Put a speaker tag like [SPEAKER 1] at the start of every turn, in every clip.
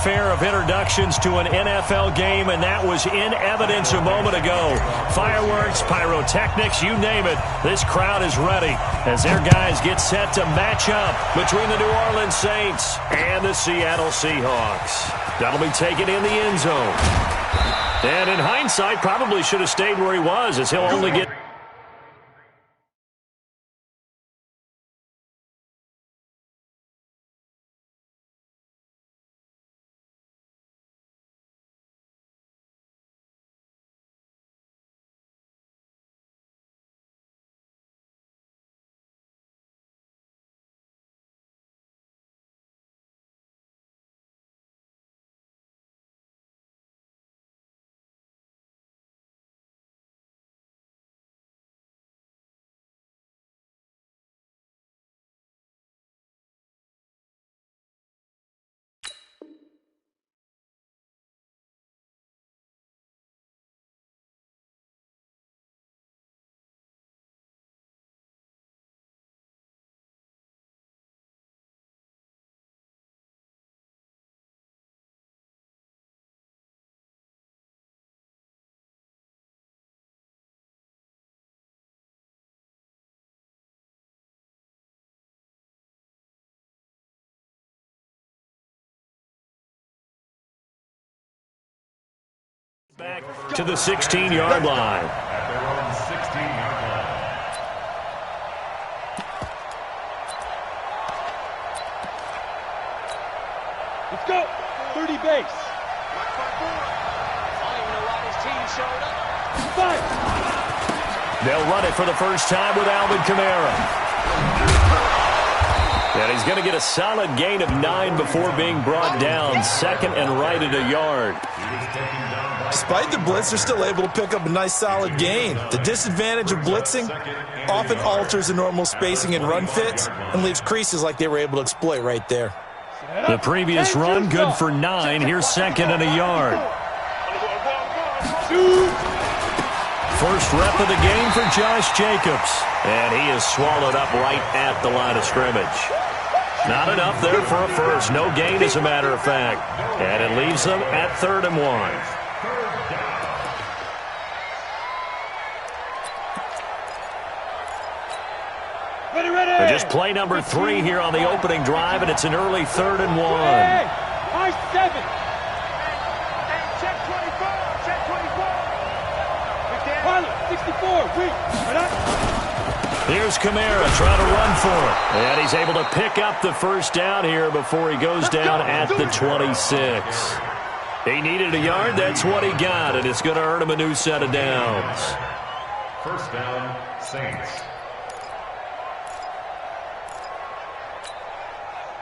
[SPEAKER 1] fanfare of introductions to an NFL game, and that was in evidence a moment ago. Fireworks, pyrotechnics, you name it. This crowd is ready as their guys get set to match up between the New Orleans Saints and the Seattle Seahawks. That'll be taken in the end zone. And in hindsight, probably should have stayed where he was, as he'll only get... Back to the 16-yard line.
[SPEAKER 2] Let's go. 30 base.
[SPEAKER 3] I don't even know why this team showed up.
[SPEAKER 2] Five.
[SPEAKER 1] They'll run it for the first time with Alvin Kamara. And he's going to get a solid gain of 9 before being brought down. Second and right at a yard.
[SPEAKER 4] Despite the blitz, they're still able to pick up a nice solid gain. The disadvantage of blitzing often alters the normal spacing and run fits and leaves creases like they were able to exploit right there.
[SPEAKER 1] The previous run, good for 9. Here's second and a yard. First rep of the game for Josh Jacobs. And he is swallowed up right at the line of scrimmage. Not enough there for a first. No gain, as a matter of fact. And it leaves them at 3rd and 1. And just play number 3 here on the opening drive, and it's an early 3rd and 1.
[SPEAKER 2] High 7.
[SPEAKER 3] Check 24. Check 24.
[SPEAKER 2] Pilot, 64. Wait. Right up.
[SPEAKER 1] Here's Kamara trying to run for it. And he's able to pick up the first down here before he goes down at the 26. He needed a yard. That's what he got, and it's going to earn him a new set of downs.
[SPEAKER 5] First down, Saints.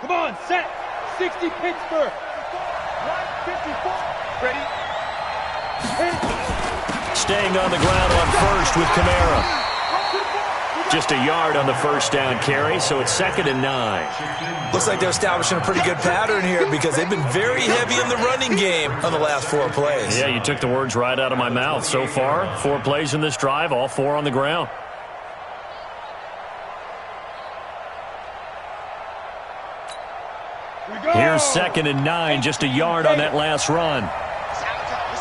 [SPEAKER 2] Come on, set. 60 Pittsburgh.
[SPEAKER 3] 154. Ready?
[SPEAKER 1] Staying on the ground on first with Kamara. Just a yard on the first down carry, so it's 2nd and 9.
[SPEAKER 4] Looks like they're establishing a pretty good pattern here because they've been very heavy in the running game on the last 4 plays.
[SPEAKER 1] Yeah, you took the words right out of my mouth. So far, 4 plays in this drive, all 4 on the ground. Here's 2nd and 9, just a yard on that last run.
[SPEAKER 3] It's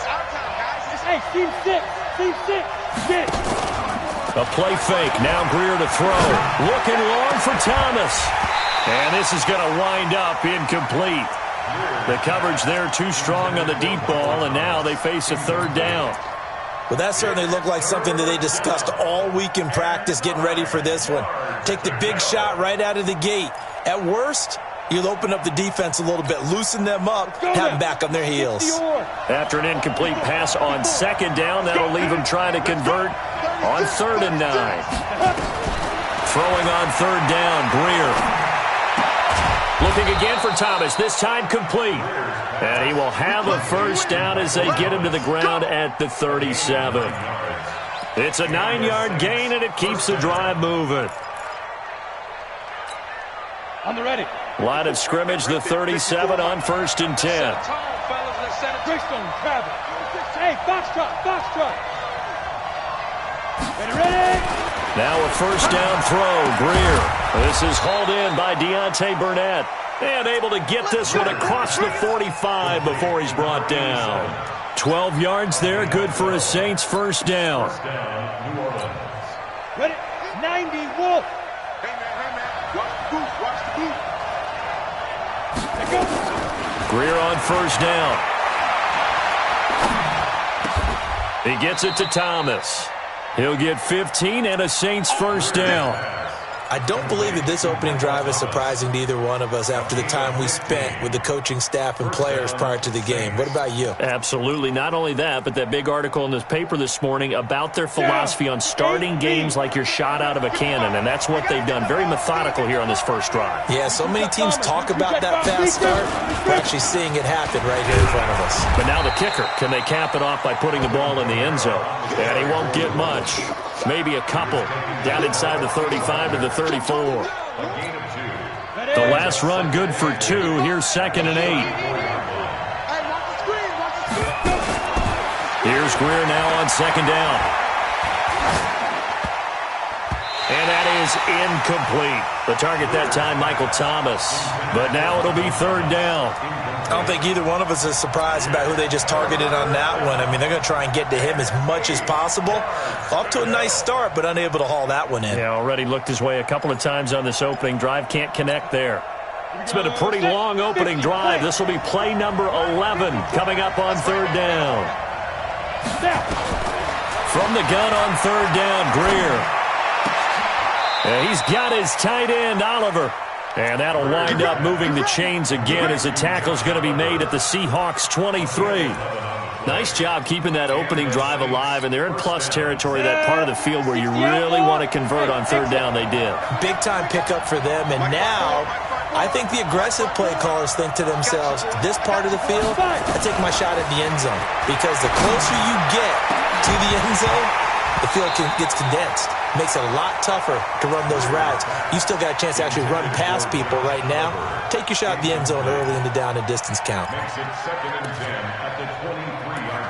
[SPEAKER 3] our time, guys.
[SPEAKER 2] Hey, team 6. Team 6. Get it.
[SPEAKER 1] A play fake. Now Greer to throw. Looking long for Thomas. And this is going to wind up incomplete. The coverage there too strong on the deep ball, and now they face a 3rd down.
[SPEAKER 4] Well, that certainly looked like something that they discussed all week in practice getting ready for this one. Take the big shot right out of the gate. At worst, you'll open up the defense a little bit, loosen them up, have them back on their heels.
[SPEAKER 1] After an incomplete pass on 2nd down, that'll leave them trying to convert on 3rd and 9. Throwing on 3rd down, Greer. Looking again for Thomas, this time complete. And he will have a first down as they get him to the ground at the 37. It's a 9-yard gain, and it keeps the drive moving.
[SPEAKER 2] On the ready.
[SPEAKER 1] Line of scrimmage, the 37 on 1st and 10.
[SPEAKER 2] Greystone, travel. Hey, foxtrot. Ready?
[SPEAKER 1] Now a first down throw, Greer. This is hauled in by Deontay Burnett. And able to get this one across the 45 before he's brought down. 12 yards there, good for a Saints first down.
[SPEAKER 2] Ready? 90, Wolf.
[SPEAKER 3] Hey, man. Watch the boot. Watch the boot.
[SPEAKER 2] Let go.
[SPEAKER 1] Greer on first down. He gets it to Thomas. He'll get 15 and a Saints first down.
[SPEAKER 4] I don't believe that this opening drive is surprising to either one of us after the time we spent with the coaching staff and players prior to the game. What about you?
[SPEAKER 1] Absolutely. Not only that, but that big article in this paper this morning about their philosophy on starting games like you're shot out of a cannon, and that's what they've done. Very methodical here on this first drive.
[SPEAKER 4] Yeah, so many teams talk about that fast start. We're actually seeing it happen right here in front of us.
[SPEAKER 1] But now the kicker. Can they cap it off by putting the ball in the end zone? And he won't get much. Maybe a couple. Down inside the 35 to the 34. The last run good for 2. Here's 2nd and 8.
[SPEAKER 3] Hey, watch the screen. Watch the screen.
[SPEAKER 1] Here's Greer now on 2nd down. And that is incomplete. The target that time, Michael Thomas. But now it'll be 3rd down.
[SPEAKER 4] I don't think either one of us is surprised about who they just targeted on that one. I mean, they're going to try and get to him as much as possible. Off to a nice start, but unable to haul that one in.
[SPEAKER 1] Yeah, already looked his way a couple of times on this opening drive. Can't connect there. It's been a pretty long opening drive. This will be play number 11 coming up on 3rd down. From the gun on 3rd down, Greer. Yeah, he's got his tight end, Oliver. And that'll wind up moving the chains again as the tackle's going to be made at the Seahawks 23. Nice job keeping that opening drive alive, and they're in plus territory, that part of the field where you really want to convert on 3rd down. They did.
[SPEAKER 4] Big-time pickup for them, and now I think the aggressive play callers think to themselves, this part of the field, I take my shot at the end zone, because the closer you get to the end zone, the field gets condensed. Makes it a lot tougher to run those routes. You still got a chance to actually run past people right now. Take your shot at the end zone early in the down and distance count.
[SPEAKER 5] Makes it 2nd and 10 at the 23-yard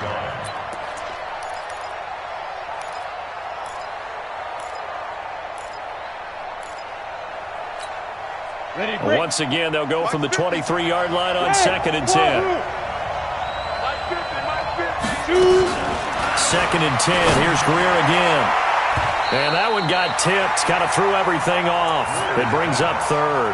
[SPEAKER 5] line.
[SPEAKER 2] Ready,
[SPEAKER 1] Once again, they'll go from the 23-yard line on 2nd and 10. 2nd and 10. Here's Greer again. And that one got tipped. Kind of threw everything off. It brings up 3rd.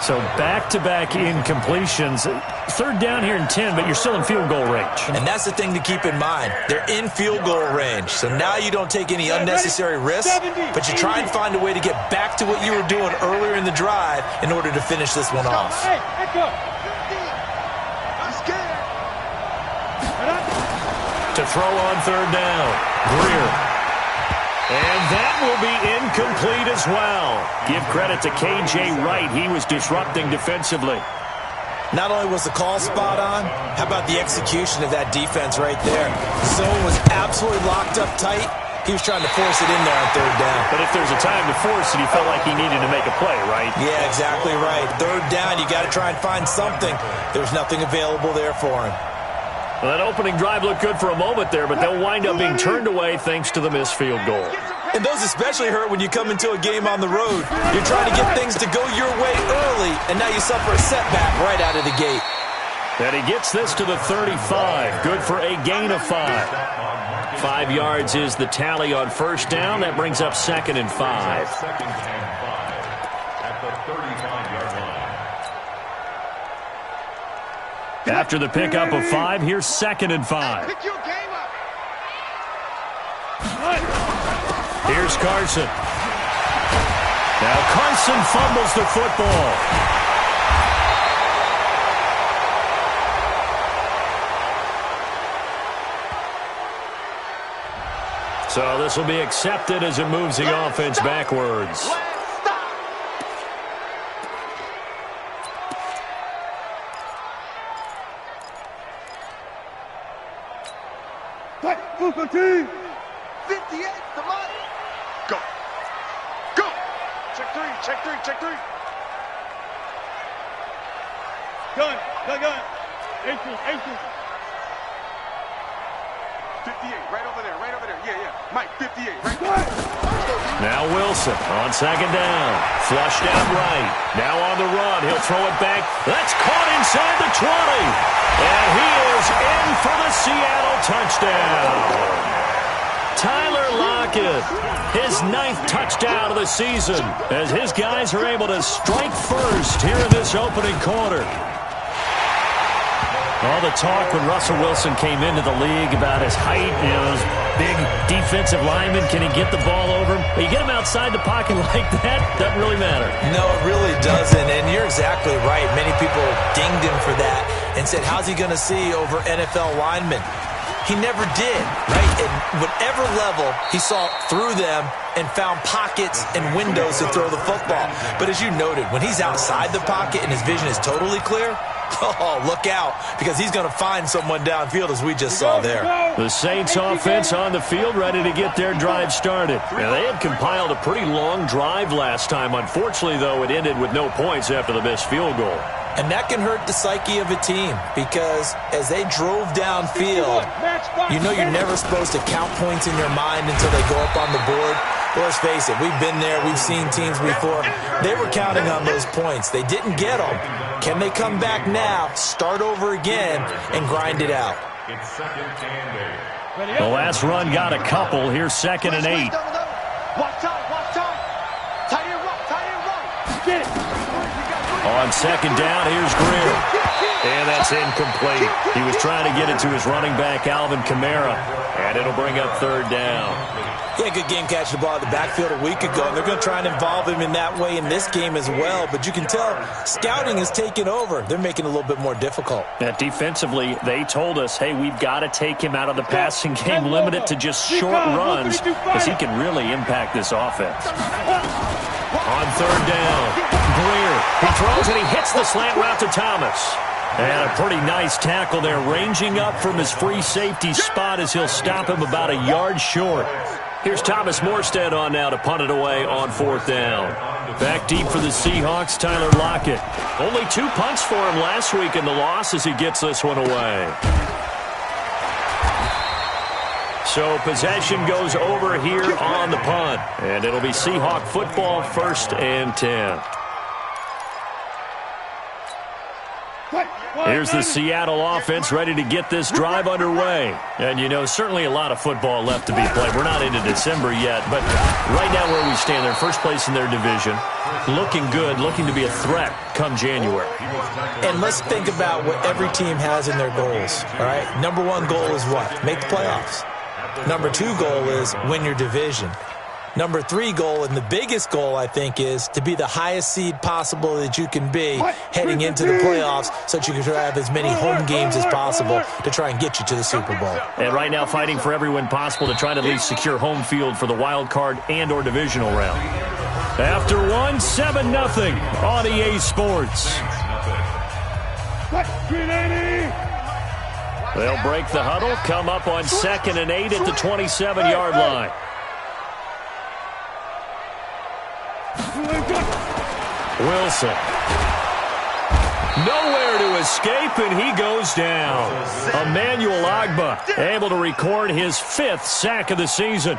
[SPEAKER 1] So back-to-back incompletions. 3rd down here in 10, but you're still in field goal range.
[SPEAKER 4] And that's the thing to keep in mind. They're in field goal range. So now you don't take any unnecessary risks, but you try and find a way to get back to what you were doing earlier in the drive in order to finish this one off.
[SPEAKER 2] Hey, let go.
[SPEAKER 1] To throw on 3rd down. Greer. And that will be incomplete as well. Give credit to K.J. Wright. He was disrupting defensively.
[SPEAKER 4] Not only was the call spot on, how about the execution of that defense right there? Zone was absolutely locked up tight. He was trying to force it in there on 3rd down.
[SPEAKER 1] But if there's a time to force it, he felt like he needed to make a play, right?
[SPEAKER 4] Yeah, exactly right. 3rd down, you got to try and find something. There's nothing available there for him.
[SPEAKER 1] Well, that opening drive looked good for a moment there, but they'll wind up being turned away thanks to the missed field goal.
[SPEAKER 4] And those especially hurt when you come into a game on the road. You're trying to get things to go your way early, and now you suffer a setback right out of the gate.
[SPEAKER 1] And he gets this to the 35. Good for a gain of 5. 5 yards is the tally on 1st down. That brings up 2nd and 5.
[SPEAKER 5] 2nd and 5 at the 35-yard line.
[SPEAKER 1] After the pickup of 5, here's 2nd and 5.
[SPEAKER 3] Pick your game up.
[SPEAKER 1] Here's Carson. Now Carson fumbles the football. So this will be accepted as it moves the offense backwards.
[SPEAKER 2] Football team.
[SPEAKER 3] 58, come on. Go. Go. Check 3, check 3, check 3.
[SPEAKER 2] Gun. 18.
[SPEAKER 3] 58, right over there, right over there. Yeah, yeah. Mike, 58, right there.
[SPEAKER 1] Now Wilson on second down. Flushed out right. Now on the run. He'll throw it back. That's caught inside the 20. And he is in for the Seattle touchdown. Tyler Lockett, his 9th touchdown of the season, as his guys are able to strike first here in this opening quarter. All the talk when Russell Wilson came into the league about his height, his big defensive lineman, can he get the ball over him? You get him outside the pocket like that, doesn't really matter.
[SPEAKER 4] No, it really doesn't, and you're exactly right. Many people dinged him for that and said, how's he going to see over NFL linemen? He never did, right? At whatever level, he saw through them and found pockets and windows to throw the football. But as you noted, when he's outside the pocket and his vision is totally clear, oh, look out, because he's going to find someone downfield, as we just saw there.
[SPEAKER 1] The Saints offense on the field, ready to get their drive started. Now, they had compiled a pretty long drive last time. Unfortunately, though, it ended with no points after the missed field goal.
[SPEAKER 4] And that can hurt the psyche of a team, because as they drove downfield, you know you're never supposed to count points in your mind until they go up on the board. Well, let's face it, we've been there, we've seen teams before. They were counting on those points. They didn't get them. Can they come back now, start over again, and grind it out?
[SPEAKER 5] It's second and 8.
[SPEAKER 1] The last run got a couple. Here's 2nd and 8.
[SPEAKER 3] Watch time, watch time. Tight end run, tight end run. Get it.
[SPEAKER 1] On second down, here's Greer. And that's incomplete. He was trying to get it to his running back, Alvin Kamara. And it'll bring up 3rd down.
[SPEAKER 4] He had a good game catching the ball at the backfield a week ago, and they're going to try and involve him in that way in this game as well. But you can tell scouting is taking over. They're making it a little bit more difficult.
[SPEAKER 1] Defensively, they told us, hey, we've got to take him out of the passing game, limit it to just short runs, because he can really impact this offense. On 3rd down, Greer. He throws and he hits the slant route to Thomas. And a pretty nice tackle there, ranging up from his free safety spot as he'll stop him about a yard short. Here's Thomas Morstead on now to punt it away on 4th down. Back deep for the Seahawks, Tyler Lockett. Only 2 punts for him last week in the loss as he gets this one away. So possession goes over here on the punt. And it'll be Seahawk football, 1st and 10. Here's the Seattle offense ready to get this drive underway. And, you know, certainly a lot of football left to be played. We're not into December yet, but right now where we stand, they're first place in their division. Looking good, looking to be a threat come January.
[SPEAKER 4] And let's think about what every team has in their goals, all right? Number 1 goal is what? Make the playoffs. Number 2 goal is win your division. Number 3 goal, and the biggest goal, I think, is to be the highest seed possible that you can be heading into the playoffs so that you can have as many home games as possible to try and get you to the Super Bowl.
[SPEAKER 1] And right now fighting for every win possible to try to at least secure home field for the wild card and or divisional round. After 1, 7-0 on EA Sports. They'll break the huddle, come up on 2nd and 8 at the 27-yard line. Wilson. Nowhere to escape, and he goes down. Emmanuel Ogbah able to record his 5th sack of the season.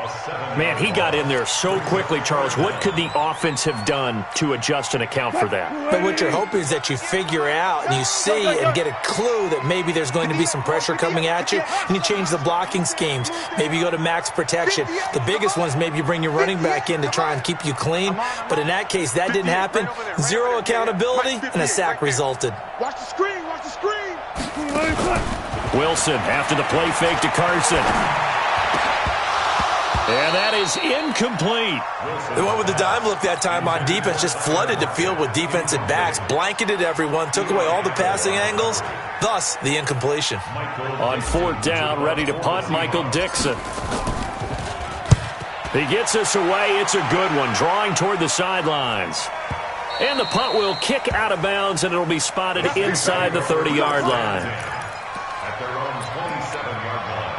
[SPEAKER 1] Man, he got in there so quickly, Charles. What could the offense have done to adjust and account for that?
[SPEAKER 4] But what you're hoping is that you figure out and you see and get a clue that maybe there's going to be some pressure coming at you, and you change the blocking schemes. Maybe you go to max protection. The biggest one is maybe you bring your running back in to try and keep you clean. But in that case, that didn't happen. 0 accountability, and a sack resulted.
[SPEAKER 3] Watch the screen, watch the screen.
[SPEAKER 1] Wilson after the play fake to Carson. And that is incomplete.
[SPEAKER 4] The one with the dime look that time on defense just flooded the field with defensive backs, blanketed everyone, took away all the passing angles, thus the incompletion.
[SPEAKER 1] On 4th down, ready to punt, Michael Dixon. He gets us away. It's a good one, drawing toward the sidelines. And the punt will kick out of bounds, and it'll be spotted inside the 30-yard line.
[SPEAKER 5] At their own 27-yard line.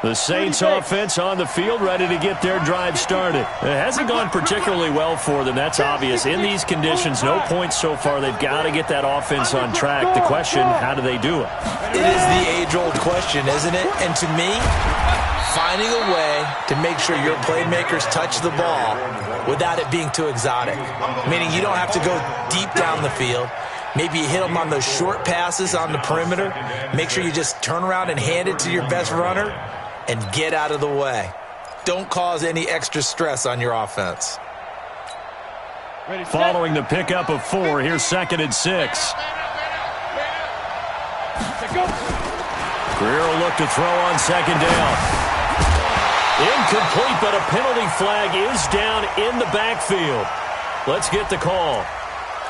[SPEAKER 1] The Saints offense on the field, ready to get their drive started. It hasn't gone particularly well for them, that's obvious. In these conditions, no points so far. They've got to get that offense on track. The question, how do they do it?
[SPEAKER 4] It is the age-old question, isn't it? And to me, finding a way to make sure your playmakers touch the ball without it being too exotic. Meaning you don't have to go deep down the field. Maybe you hit them on those short passes on the perimeter. Make sure you just turn around and hand it to your best runner and get out of the way. Don't cause any extra stress on your offense.
[SPEAKER 1] Following the pickup of 4, here's 2nd and 6. Greer will look to throw on 2nd down. Incomplete, but a penalty flag is down in the backfield. Let's get the call.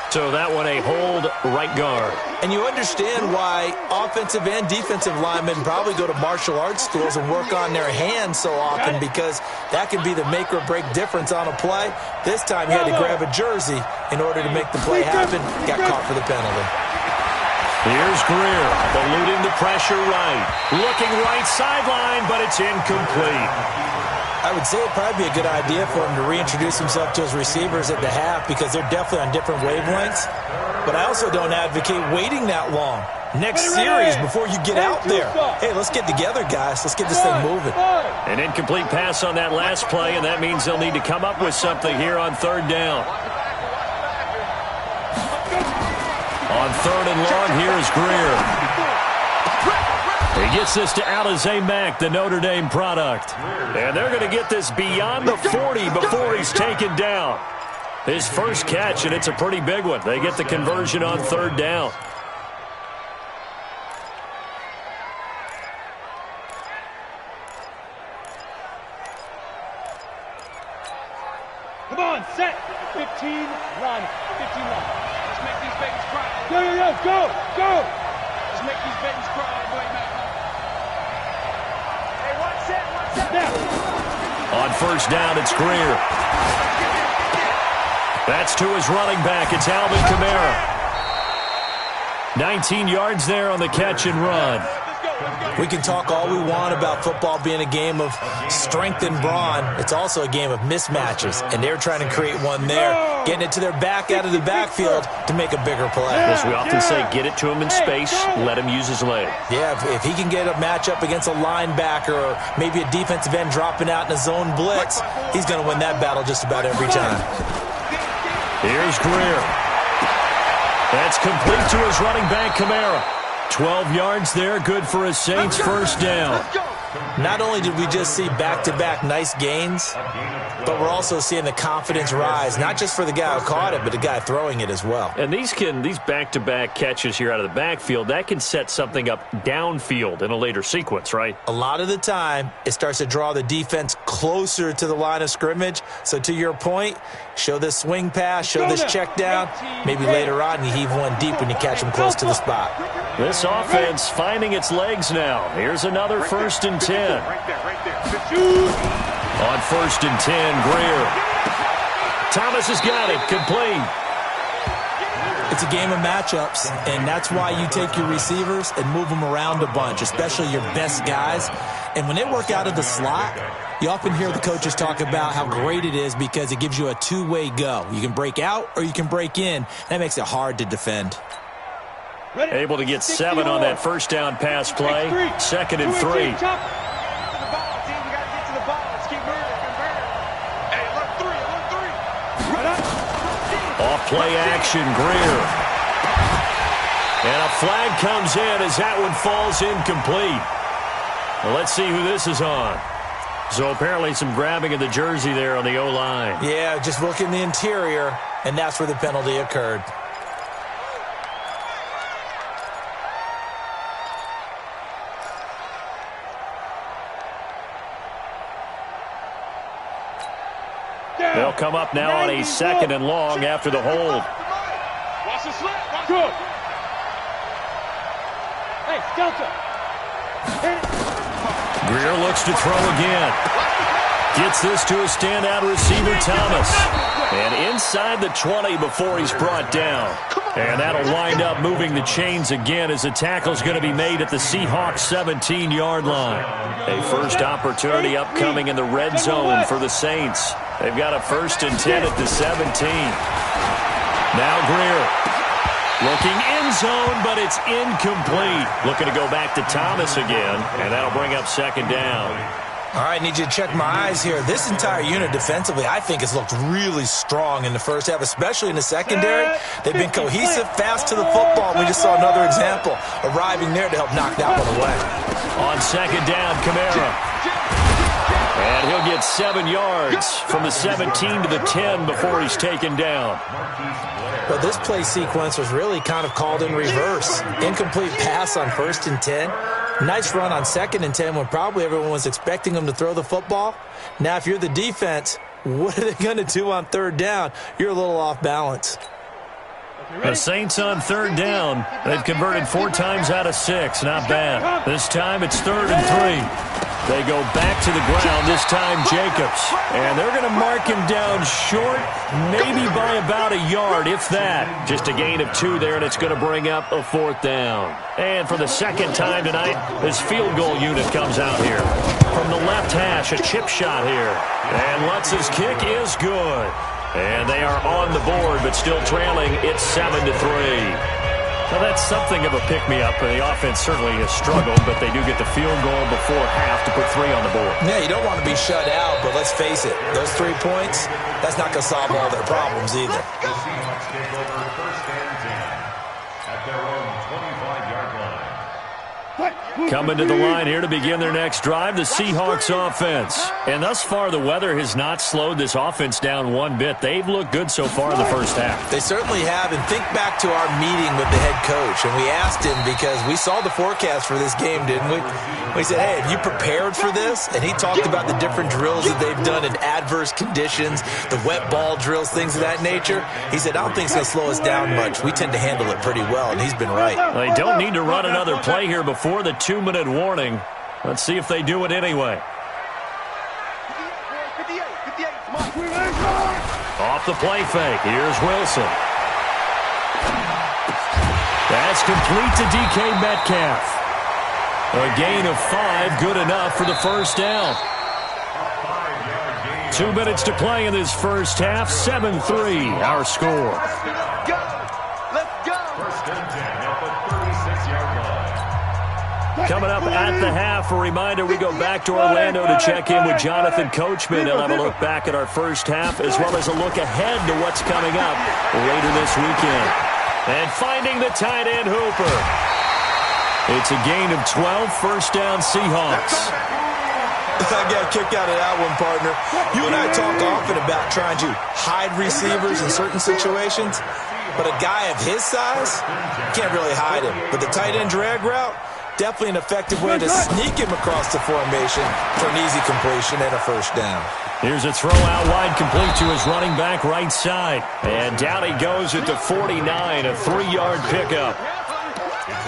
[SPEAKER 1] So that one a hold right guard.
[SPEAKER 4] And you understand why offensive and defensive linemen probably go to martial arts schools and work on their hands so often, because that can be the make or break difference on a play. This time he had to grab a jersey in order to make the play happen. Got caught for the penalty.
[SPEAKER 1] Here's Greer, eluding the pressure right. Looking right sideline, but it's incomplete.
[SPEAKER 4] I would say it'd probably be a good idea for him to reintroduce himself to his receivers at the half, because they're definitely on different wavelengths. But I also don't advocate waiting that long. Next series before you get out there. Hey, let's get together, guys. Let's get this thing moving.
[SPEAKER 1] An incomplete pass on that last play, and that means they'll need to come up with something here on 3rd down. On 3rd and long, here's Greer. He gets this to Alize Mack, the Notre Dame product. And they're going to get this beyond the 40 before he's taken down. His first catch, and it's a pretty big one. They get the conversion on 3rd down.
[SPEAKER 2] Come on, set. 15, run. 15, run. Let's make these babies cry. Go. Let's make these babies cry all the way back. Hey, one set. Now.
[SPEAKER 1] On 1st down, it's Greer. That's to his running back. It's Alvin Kamara. 19 yards there on the catch and run.
[SPEAKER 4] We can talk all we want about football being a game of strength and brawn. It's also a game of mismatches, and they're trying to create one there, getting it to their back out of the backfield to make a bigger play.
[SPEAKER 1] As we often say, get it to him in space, let him use his leg.
[SPEAKER 4] Yeah, if he can get a matchup against a linebacker or maybe a defensive end dropping out in a zone blitz, he's going to win that battle just about every time.
[SPEAKER 1] Here's Greer. That's complete to his running back, Kamara. 12 yards there, good for a Saints first down.
[SPEAKER 4] Not only did we just see back-to-back nice gains, but we're also seeing the confidence rise, not just for the guy who caught it, but the guy throwing it as well.
[SPEAKER 1] And these back-to-back catches here out of the backfield, that can set something up downfield in a later sequence, right?
[SPEAKER 4] A lot of the time, it starts to draw the defense closer to the line of scrimmage. So to your point, show this swing pass, show this check down. Maybe later on you heave one deep when you catch them close to the spot.
[SPEAKER 1] This offense finding its legs now. Here's another 1st and 10. On 1st and 10, Greer. Thomas has got it, complete.
[SPEAKER 4] It's a game of matchups, and that's why you take your receivers and move them around a bunch, especially your best guys. And when they work out of the slot, you often hear the coaches talk about how great it is because it gives you a two-way go. You can break out or you can break in. That makes it hard to defend.
[SPEAKER 1] Able to get 7 on that 1st down pass play. 2nd and 3. Off play action, Greer. And a flag comes in as that one falls incomplete. Well, let's see who this is on. So apparently some grabbing of the jersey there on the O-line.
[SPEAKER 4] Yeah, just look in the interior, and that's where the penalty occurred.
[SPEAKER 1] They'll come up now on a 2nd and long after the hold.
[SPEAKER 2] Watch the slip. Good. Hey, Delta.
[SPEAKER 1] Greer looks to throw again. Gets this to a standout receiver, Thomas. And inside the 20 before he's brought down. And that'll wind up moving the chains again as the tackle's going to be made at the Seahawks 17-yard line. A first opportunity upcoming in the red zone for the Saints. They've got a 1st and 10 at the 17. Now Greer. Looking end zone, but it's incomplete. Looking to go back to Thomas again, and that'll bring up 2nd down.
[SPEAKER 4] All right, need you to check my eyes here. This entire unit defensively, I think, has looked really strong in the first half, especially in the secondary. They've been cohesive, fast to the football. We just saw another example arriving there to help knock that one away.
[SPEAKER 1] On 2nd down, Kamara. And he'll get 7 yards from the 17 to the 10 before he's taken down.
[SPEAKER 4] But this play sequence was really kind of called in reverse. Incomplete pass on 1st and 10. Nice run on 2nd and 10 when probably everyone was expecting him to throw the football. Now, if you're the defense, what are they going to do on 3rd down? You're a little off balance.
[SPEAKER 1] The Saints on 3rd down. They've converted 4 times out of 6. Not bad. This time it's 3rd and 3. They go back to the ground, this time Jacobs. And they're going to mark him down short, maybe by about a yard, if that. Just a gain of 2 there, and it's going to bring up a 4th down. And for the 2nd time tonight, this field goal unit comes out here. From the left hash, a chip shot here. And Lutz's kick is good. And they are on the board, but still trailing. It's 7-3. Well, that's something of a pick-me-up. The offense certainly has struggled, but they do get the field goal before half to put 3 on the board.
[SPEAKER 4] Yeah, you don't want to be shut out, but let's face it, those 3 points, that's not going to solve all their problems either.
[SPEAKER 5] The Seahawks take over 1st and 10 at their own 25-yard line.
[SPEAKER 1] Coming to the line here to begin their next drive, the Seahawks offense. And thus far, the weather has not slowed this offense down one bit. They've looked good so far in the first half.
[SPEAKER 4] They certainly have, and think back to our meeting with the head coach, and we asked him because we saw the forecast for this game, didn't we? We said, hey, have you prepared for this? And he talked about the different drills that they've done in adverse conditions, the wet ball drills, things of that nature. He said, I don't think it's going to slow us down much. We tend to handle it pretty well, and he's been right.
[SPEAKER 1] They don't need to run another play here before the 2-minute warning. Let's see if they do it anyway. Off the play fake. Here's Wilson. That's complete to DK Metcalf. A gain of 5, good enough for the 1st down. 2 minutes to play in this first half. 7-3, our score.
[SPEAKER 3] Let's go.
[SPEAKER 5] 1st and 10 at the 36-yard line.
[SPEAKER 1] Coming up at the half, a reminder, we go back to Orlando to check in with Jonathan Coachman and have a look back at our first half as well as a look ahead to what's coming up later this weekend. And finding the tight end Hooper. It's a gain of 12, 1st down Seahawks.
[SPEAKER 4] I got a kick out of that one, partner. You and I talk often about trying to hide receivers in certain situations, but a guy of his size, can't really hide him. But the tight end drag route, definitely an effective way to sneak him across the formation for an easy completion and a 1st down.
[SPEAKER 1] Here's a throw out wide complete to his running back right side. And down he goes at the 49, a 3-yard pickup.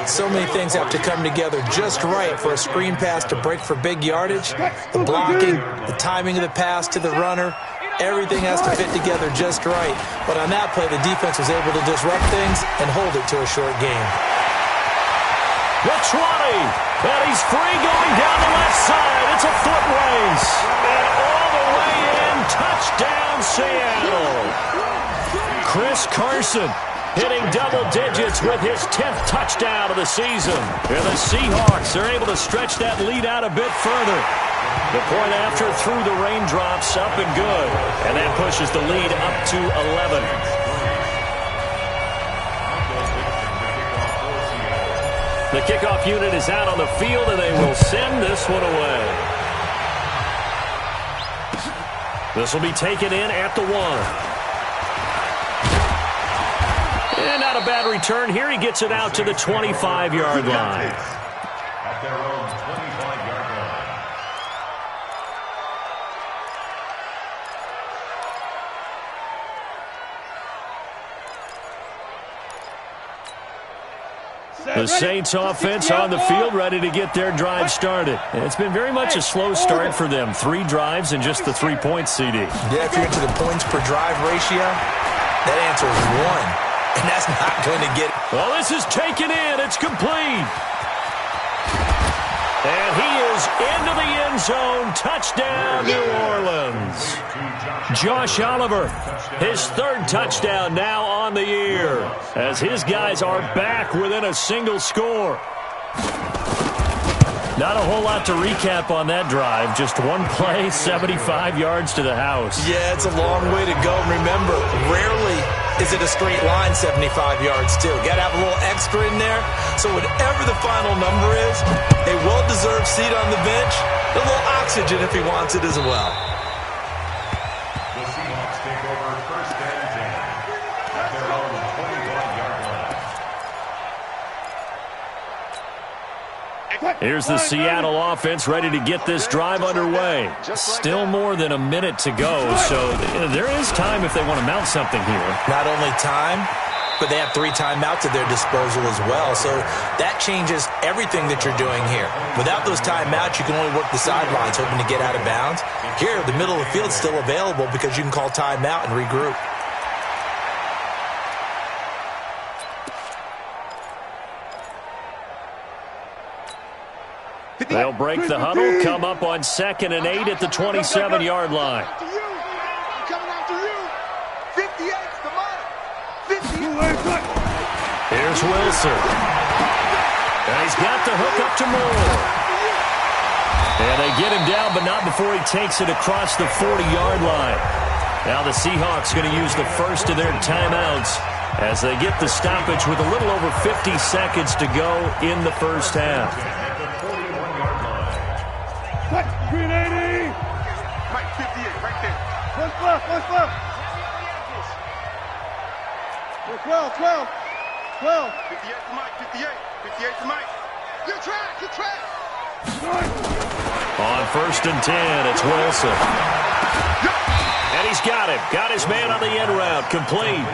[SPEAKER 4] So many things have to come together just right for a screen pass to break for big yardage. The blocking, the timing of the pass to the runner, everything has to fit together just right. But on that play, the defense was able to disrupt things and hold it to a short game.
[SPEAKER 1] The 20, and he's free going down the left side. It's a foot race. And all the way in, touchdown Seattle. Chris Carson hitting double digits with his 10th touchdown of the season. And the Seahawks are able to stretch that lead out a bit further. The point after through the raindrops, up and good. And that pushes the lead up to 11. The kickoff unit is out on the field, and they will send this one away. This will be taken in at the 1. And not a bad return here. He gets it out to the 25-yard line.
[SPEAKER 5] At their own 25-yard line.
[SPEAKER 1] The Saints offense on the field, ready to get their drive started. And it's been very much a slow start for them. 3 drives and just the 3 points, CD.
[SPEAKER 4] Yeah, if you're into the points per drive ratio, that answer is 1. and that's not going to get...
[SPEAKER 1] Well, this is taken in. It's complete. And he is into the end zone. Touchdown, New Orleans. Josh Oliver, his third touchdown now on the year, as his guys are back within a single score. Not a whole lot to recap on that drive. Just one play, 75 yards to the house.
[SPEAKER 4] Yeah, it's a long way to go. Remember, rarely is it a straight line 75 yards, too. Got to have a little extra in there. So whatever the final number is, a well-deserved seat on the bench, a little oxygen if he wants it as well.
[SPEAKER 5] The Seahawks take over first and 10 at their own 21-yard line.
[SPEAKER 1] Here's the Seattle offense ready to get this drive underway. Still more than a minute to go, so there is time if they want to mount something here.
[SPEAKER 4] Not only time, but they have 3 timeouts at their disposal as well. So that changes everything that you're doing here. Without those timeouts, you can only work the sidelines, hoping to get out of bounds. Here, the middle of the field's still available because you can call timeout and regroup.
[SPEAKER 1] They'll break the huddle, come up on 2nd and 8 at the 27-yard line.
[SPEAKER 3] Coming after you. 58's the mark. 58.
[SPEAKER 1] Here's Wilson. And he's got the hook up to Moore. And they get him down, but not before he takes it across the 40-yard line. Now the Seahawks going to use the first of their timeouts as they get the stoppage with a little over 50 seconds to go in the first half.
[SPEAKER 2] 380.
[SPEAKER 3] Mike, 58, right there.
[SPEAKER 2] What's left? 12.
[SPEAKER 3] 58 to Mike, 58. 58 to Mike. Good track.
[SPEAKER 1] On 1st and 10, it's Wilson. And he's got him. Got his man on the end route. Complete.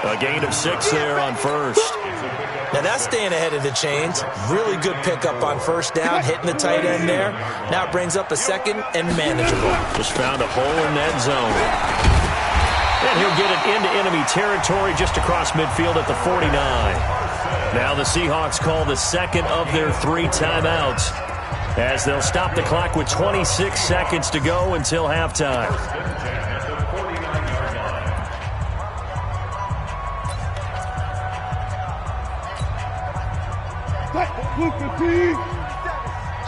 [SPEAKER 1] A gain of 6 there on first.
[SPEAKER 4] Now that's staying ahead of the chains. Really good pickup on first down, hitting the tight end there. Now it brings up a second and manageable.
[SPEAKER 1] Just found a hole in that zone. And he'll get it into enemy territory just across midfield at the 49. Now the Seahawks call the second of their 3 timeouts as they'll stop the clock with 26 seconds to go until halftime.